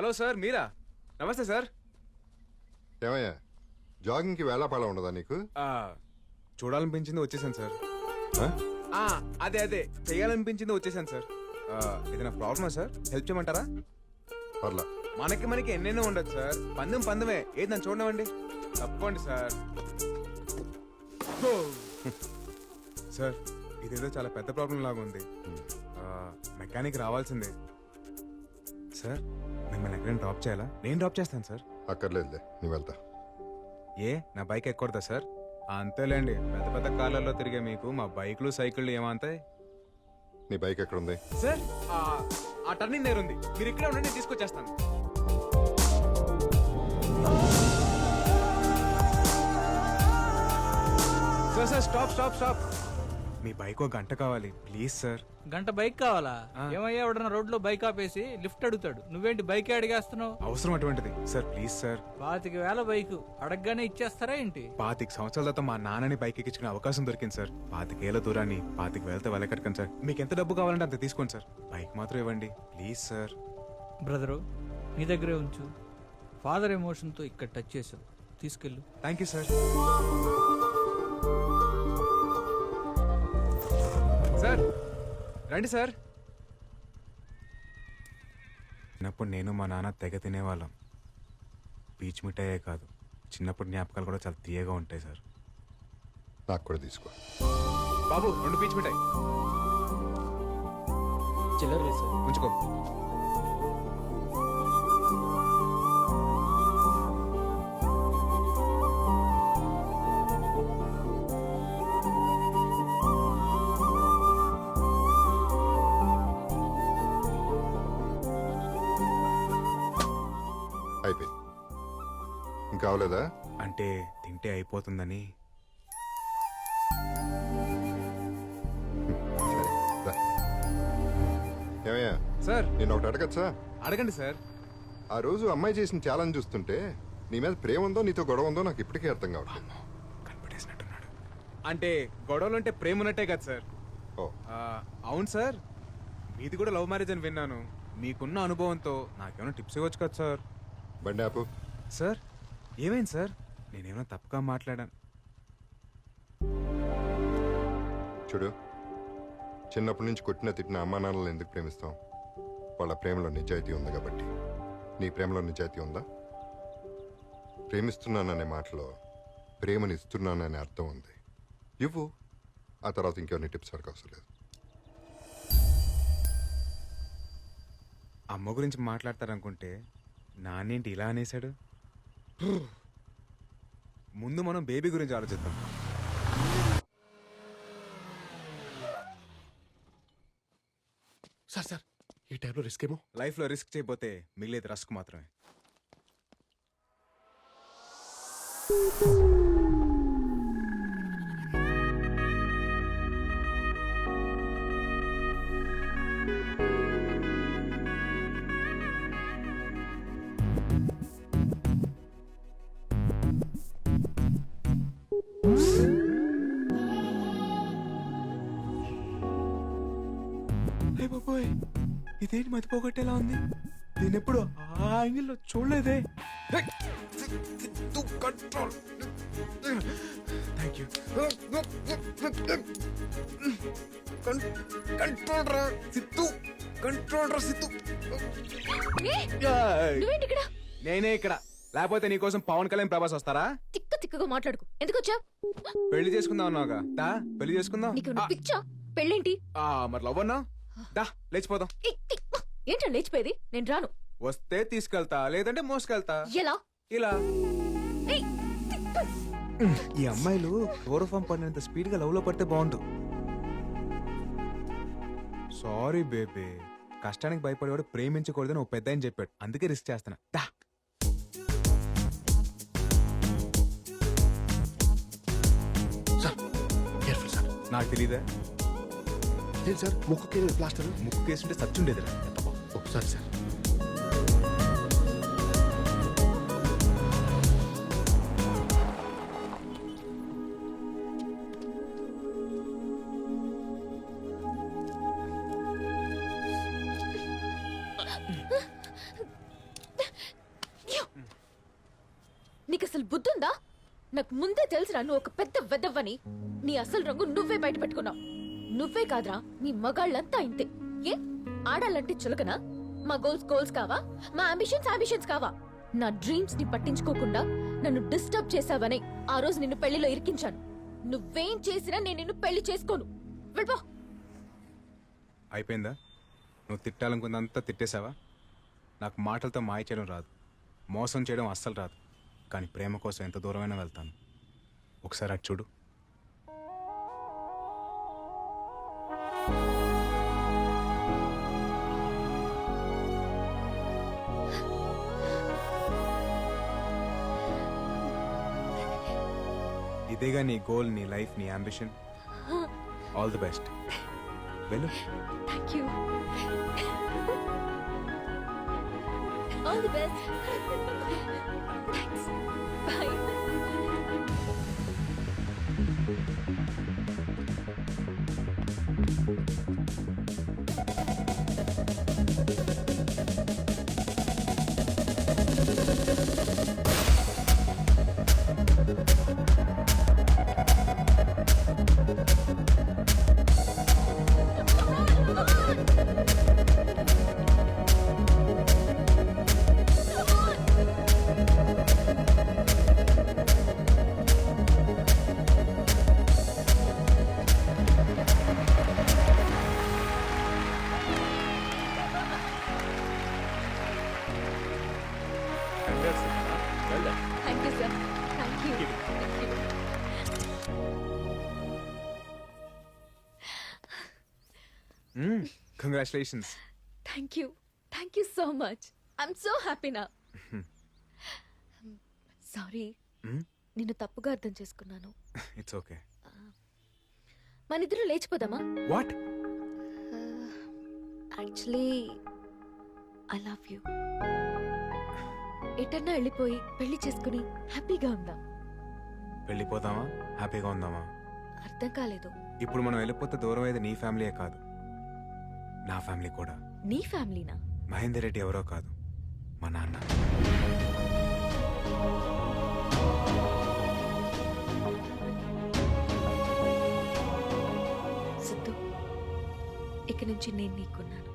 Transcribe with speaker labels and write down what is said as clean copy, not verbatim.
Speaker 1: Hello sir మీరా? నమస్తే sir.
Speaker 2: ఏమయ్యా జాగింగ్కి వేళాపాళ ఉండదా నీకు?
Speaker 1: చూడాలనిపించింది వచ్చేసాను సార్.
Speaker 2: ఆ?
Speaker 1: అదే చేయాలనిపించింది వచ్చేసాను సార్. ఏదైనా ప్రాబ్లమా సార్? హెల్ప్ చేయమంటారా?
Speaker 2: పర్లా.
Speaker 1: మనకి ఎన్నెన్నో ఉండదు సార్. పందమే ఏది నన్ను చూడనివ్వండి. తప్పండి సార్. సార్ ఇదేదో చాలా పెద్ద ప్రాబ్లం లాగా ఉంది. మెకానిక్ రావాల్సిందే సార్. మిమ్మల్ని ఎక్కడైనా డ్రాప్ చేయాలా? నేను డ్రాప్ చేస్తాను సార్.
Speaker 2: అక్కర్లేదులే, నువ్వు వెళ్తా.
Speaker 1: నా బైక్ ఎక్కకూడదా సార్? అంతేలేండి, పెద్ద పెద్ద కార్లలో తిరిగే మీకు మా బైక్లు సైకిళ్ళు ఏమంతాయి?
Speaker 2: నీ బైక్ ఎక్కడ ఉంది
Speaker 1: సార్? ఆ టర్నింగ్ దగ్గర ఉంది. మీరు ఇక్కడే ఉండండి, నేను తీసుకొచ్చేస్తాను. Sir stop. మీ బైక్ ఒక గంట కావాలి ప్లీజ్ సార్.
Speaker 3: గంట బైక్ కావాలా? ఏమయ్యా, ఎవడన్నా రోడ్లో బైక్ ఆపేసి లిఫ్ట్ అడుగుతాడు, నువ్వేంటి బైక్ అడిగేస్తున్నావు?
Speaker 1: అవసరం అటువంటిది సార్, ప్లీజ్ సార్.
Speaker 3: 25,000 బైక్ అడగగానే ఇచ్చేస్తారా ఏంటి?
Speaker 1: 25 సంవత్సరాల తర్వాత మా నాన్నని బైక్ ఎక్కించుకునే అవకాశం దొరికింది సార్. 25,000 దూరాన్ని 25,000తో వెళ్ళకట్టకండి సార్. మీకు ఎంత డబ్బు కావాలంటే అంత తీసుకోండి సార్. బైక్ మాత్రం ఇవ్వండి ప్లీజ్ సార్.
Speaker 3: బ్రదరు, నీ దగ్గరే ఉంచు. ఫాదర్ ఎమోషన్తో ఇక్కడ టచ్ చేసావు, తీసుకెళ్ళు.
Speaker 1: Thank you sir. సార్ రండి సార్. చిన్నప్పుడు నేను మా నాన్న తెగ తినేవాళ్ళం. పీచు మిఠాయే కాదు, చిన్నప్పుడు జ్ఞాపకాలు కూడా చాలా తీయగా ఉంటాయి సార్.
Speaker 2: నాకు కూడా తీసుకో
Speaker 1: బాబు. 2 పీచు మిఠాయి
Speaker 3: చిల్లర సార్,
Speaker 1: ఉంచుకో.
Speaker 2: అయిపోయింది. ఇంకా అవలేదా?
Speaker 1: అంటే తింటే అయిపోతుందని.
Speaker 2: సరే రా. ఏమయ్యా
Speaker 1: సార్
Speaker 2: నేను ఒకటి అడగచ్చా?
Speaker 1: అడగండి సార్.
Speaker 2: ఆ రోజు అమ్మాయి చేసిన ఛాలెంజ్ చూస్తుంటే నీ మీద ప్రేమ ఉందో నీతో గొడవ ఉందో నాకు ఇప్పటికీ అర్థం కావట్లేదు.
Speaker 1: కనిపెట్టేసినట్టున్నాడు. అంటే గొడవలు అంటే ప్రేమ ఉన్నట్టే కదా సార్?
Speaker 2: ఓ
Speaker 1: అవును సార్. మీది కూడా లవ్ మ్యారేజ్ అని విన్నాను. మీకున్న అనుభవంతో నాకేమైనా టిప్స్ ఇవ్వచ్చు కదా సార్?
Speaker 2: బండి ఆపు.
Speaker 1: సార్ ఏమైంది సార్? నేనేమైనా తప్పుగా మాట్లాడాను?
Speaker 2: చూడు, చిన్నప్పటి నుంచి కొట్టిన తిట్టిన అమ్మా నాన్నలను ఎందుకు ప్రేమిస్తాం? వాళ్ళ ప్రేమలో నిజాయితీ ఉంది కాబట్టి. నీ ప్రేమలో నిజాయితీ ఉందా? ప్రేమిస్తున్నాననే మాటలో ప్రేమని ఇస్తున్నాననే అర్థం ఉంది. ఇవ్వు, ఆ తర్వాత ఇంకెవరిని టిప్స్ అడగ అవసరం లేదు.
Speaker 1: అమ్మ గురించి మాట్లాడతారనుకుంటే నాన్నేంటి ఇలా అనేశాడు? ముందు మనం బేబీ గురించి ఆలోచిద్దాం.
Speaker 4: సార్ ఈ టైంలో రిస్క్ ఏమో.
Speaker 1: లైఫ్లో రిస్క్ చేయకపోతే మిగిలేది రస్క్ మాత్రమే. బాబోయ్, ఇదేంటి మతిపోగొట్టేలా ఉంది? నేను ఎప్పుడు ఆ యాంగిల్లో చూడలేదే. Thank you. నేనే ఇక్కడ, లేకపోతే నీకోసం పవన్ కళ్యాణ్ ప్రభాస్ వస్తారా?
Speaker 5: తిక్కగా మాట్లాడుకో. ఎందుకు వచ్చా?
Speaker 1: పెళ్లి చేసుకుందాం అన్నావుగా, దా పెళ్లి చేసుకుందాం.
Speaker 5: పిచ్చా? పెళ్ళేంటి?
Speaker 1: మరి లవ్ అన్నా, దా లేచిపోదాం.
Speaker 5: ఏంటో లేచిపోయేది? నేను రాను.
Speaker 1: వస్తే తీసుకెళ్తా, లేదంటే మోసుకెళ్తా.
Speaker 5: ఎలా?
Speaker 1: ఇలా.
Speaker 5: ఏయ్,
Speaker 1: ఈ అమ్మాయిలు క్లోరోఫామ్ పడినంత స్పీడ్ గా లవ్ లో పడితే బాగుండు. సారీ బేబీ, కష్టానికి భయపడేవాడు ప్రేమించకూడదని ఓ పెద్ద ఆయన చెప్పాడు, అందుకే రిస్క్ చేస్తున్నా. దా.
Speaker 4: Sir careful sir.
Speaker 1: నాకు తెలీదా?
Speaker 4: లేదు సార్, ముక్కుకి ప్లాస్టర్.
Speaker 1: ముక్కు కేసుంటే సచ్చుండేదిరా.
Speaker 4: ఓ సారీ సార్.
Speaker 5: నీకు అసలు బుద్ధుందా? నాకు ముందే తెలుసురా నువ్వు ఒక పెద్ద వెదవ్వని. నీ అసలు రంగు నువ్వే బయట పెట్టుకున్నావు. నువ్వే కాదురా, నీ మగాళ్ళంతా ఇంతే. ఏ ఆడాలంటే చులకనా? మా గోల్స్ కావా? మా అంబిషన్స్ కావా? నా డ్రీమ్స్ ని పట్టించుకోకుండా నన్ను డిస్టర్బ్ చేసావని ఆ రోజు నిన్ను పెళ్లిలో ఇరికించాను. నువ్వేం చేసినా నేను నిన్ను పెళ్లి చేసుకోను. వెళ్ళిపో.
Speaker 1: అయిపోయిందా? నువ్వు తిట్టాలనుకున్నంతా తిట్టేశావా? నాకు మాటలతో మాయ చేయడం రాదు, మోసం చేయడం అస్సలు రాదు. కానీ ప్రేమ కోసం ఎంత దూరమైనా వెళ్తాను. ఒకసారి అటు చూడు. ఇదేగా నీ గోల్, నీ లైఫ్, నీ అంబిషన్. All the best. వెళ్ళు.
Speaker 5: Thank you. All the best. Thanks. Bye. Thank you sir. Thank you.
Speaker 1: Congratulations.
Speaker 5: Thank you. Thank you so much. I'm so happy నా. సారీ, నిన్ను తప్పుగా అర్థం చేసుకున్నాను.
Speaker 1: It's okay.
Speaker 5: మనిద్దరం లేచిపోదామా?
Speaker 1: What?
Speaker 5: Actually I love you. ఎటన్నా వెళ్ళిపోయి పెళ్లి చేసుకుని హ్యాపీగా ఉందాం.
Speaker 1: వెళ్ళిపోదామా? హ్యాపీగా ఉందామా?
Speaker 5: అర్థం కాలేదు.
Speaker 1: ఇప్పుడు మనం వెళ్ళిపోతే దూరం అయ్యేది నీ ఫ్యామిలీయే కాదు, నా ఫ్యామిలీ కూడా.
Speaker 5: నీ ఫ్యామిలీనా?
Speaker 1: మహేందర్ రెడ్డి ఎవరో కాదు, మా నాన్న.
Speaker 5: సిద్ధు, ఇక నుంచి నేను నీకున్నాను.